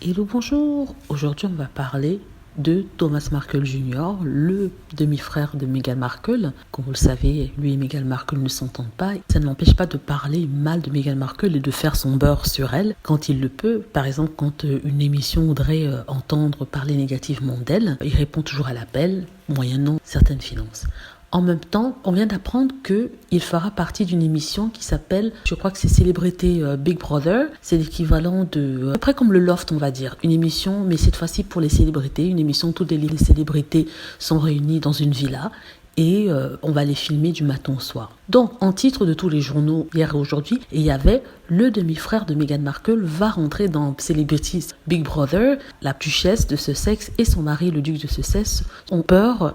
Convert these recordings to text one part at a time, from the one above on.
Hello, bonjour. Aujourd'hui, on va parler de Thomas Markle Jr., le demi-frère de Meghan Markle. Comme vous le savez, lui et Meghan Markle ne s'entendent pas. Ça ne l'empêche pas de parler mal de Meghan Markle et de faire son beurre sur elle quand il le peut. Par exemple, quand une émission voudrait entendre parler négativement d'elle, il répond toujours à l'appel, moyennant certaines finances. En même temps, on vient d'apprendre qu'il fera partie d'une émission qui s'appelle, je crois que c'est Célébrité Big Brother. C'est l'équivalent de, à peu près comme le Loft, on va dire. Une émission, mais cette fois-ci pour les célébrités. Une émission où toutes les célébrités sont réunies dans une villa. Et on va les filmer du matin au soir. Donc, en titre de tous les journaux hier et aujourd'hui, il y avait le demi-frère de Meghan Markle va rentrer dans Celebrity Big Brother. La duchesse de Sussex et son mari, le duc de Sussex, ont peur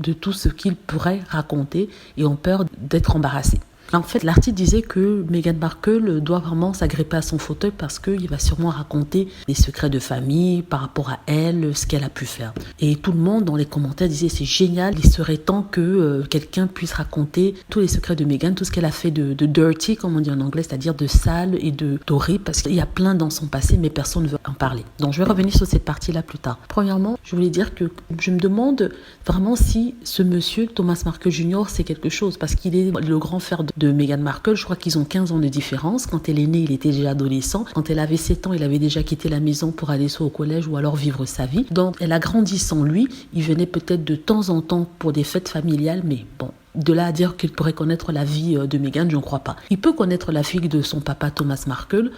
de tout ce qu'il pourrait raconter et ont peur d'être embarrassés. En fait, l'article disait que Meghan Markle doit vraiment s'agripper à son fauteuil parce qu'il va sûrement raconter des secrets de famille par rapport à elle, ce qu'elle a pu faire. Et tout le monde dans les commentaires disait c'est génial, il serait temps que quelqu'un puisse raconter tous les secrets de Meghan, tout ce qu'elle a fait de dirty, comme on dit en anglais, c'est-à-dire de sale et d'horrible, parce qu'il y a plein dans son passé, mais personne ne veut en parler. Donc je vais revenir sur cette partie-là plus tard. Premièrement, je voulais dire que je me demande vraiment si ce monsieur, Thomas Markle Jr., c'est quelque chose, parce qu'il est le grand frère de Meghan Markle. Je crois qu'ils ont 15 ans de différence. Quand elle est née, il était déjà adolescent. Quand elle avait 7 ans, il avait déjà quitté la maison pour aller soit au collège ou alors vivre sa vie. Donc, elle a grandi sans lui. Il venait peut-être de temps en temps pour des fêtes familiales, mais bon, de là à dire qu'il pourrait connaître la vie de Meghan, je ne crois pas. Il peut connaître la fille de son papa Thomas Markle,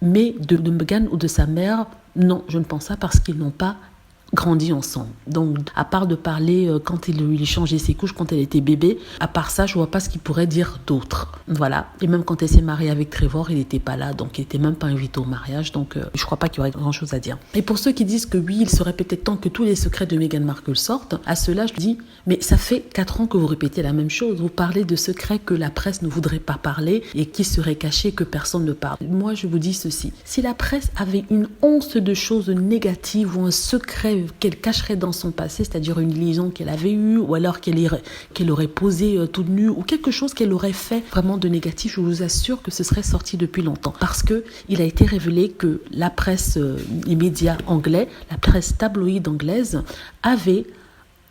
mais de Meghan ou de sa mère, non, je ne pense pas parce qu'ils n'ont pas grandi ensemble. Donc, à part de parler quand il changeait ses couches, quand elle était bébé, à part ça, je vois pas ce qu'il pourrait dire d'autre. Voilà. Et même quand elle s'est mariée avec Trevor, il n'était pas là, donc il était même pas invité au mariage, donc je crois pas qu'il y aurait grand chose à dire. Et pour ceux qui disent que oui, il serait peut-être temps que tous les secrets de Meghan Markle sortent, à cela je dis, mais ça fait 4 ans que vous répétez la même chose. Vous parlez de secrets que la presse ne voudrait pas parler et qui seraient cachés, que personne ne parle. Moi, je vous dis ceci. Si la presse avait une once de choses négatives ou un secret qu'elle cacherait dans son passé, c'est-à-dire une liaison qu'elle avait eue, ou alors qu'elle aurait posé toute nue, ou quelque chose qu'elle aurait fait vraiment de négatif, je vous assure que ce serait sorti depuis longtemps. Parce que il a été révélé que la presse, les médias anglais, la presse tabloïde anglaise, avait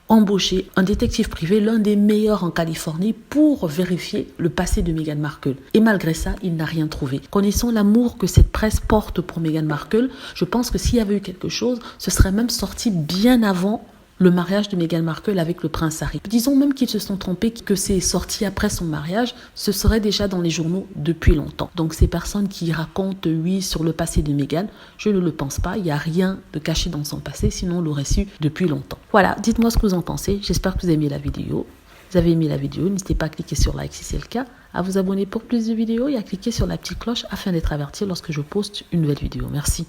embauché un détective privé, l'un des meilleurs en Californie, pour vérifier le passé de Meghan Markle. Et malgré ça, il n'a rien trouvé. Connaissant l'amour que cette presse porte pour Meghan Markle, je pense que s'il y avait eu quelque chose, ce serait même sorti bien avant le mariage de Meghan Markle avec le prince Harry. Disons même qu'ils se sont trompés, que c'est sorti après son mariage, ce serait déjà dans les journaux depuis longtemps. Donc ces personnes qui racontent, oui, sur le passé de Meghan, je ne le pense pas, il n'y a rien de caché dans son passé, sinon on l'aurait su depuis longtemps. Voilà, dites-moi ce que vous en pensez, j'espère que vous avez aimé la vidéo. Vous avez aimé la vidéo, n'hésitez pas à cliquer sur like si c'est le cas, à vous abonner pour plus de vidéos et à cliquer sur la petite cloche afin d'être averti lorsque je poste une nouvelle vidéo. Merci.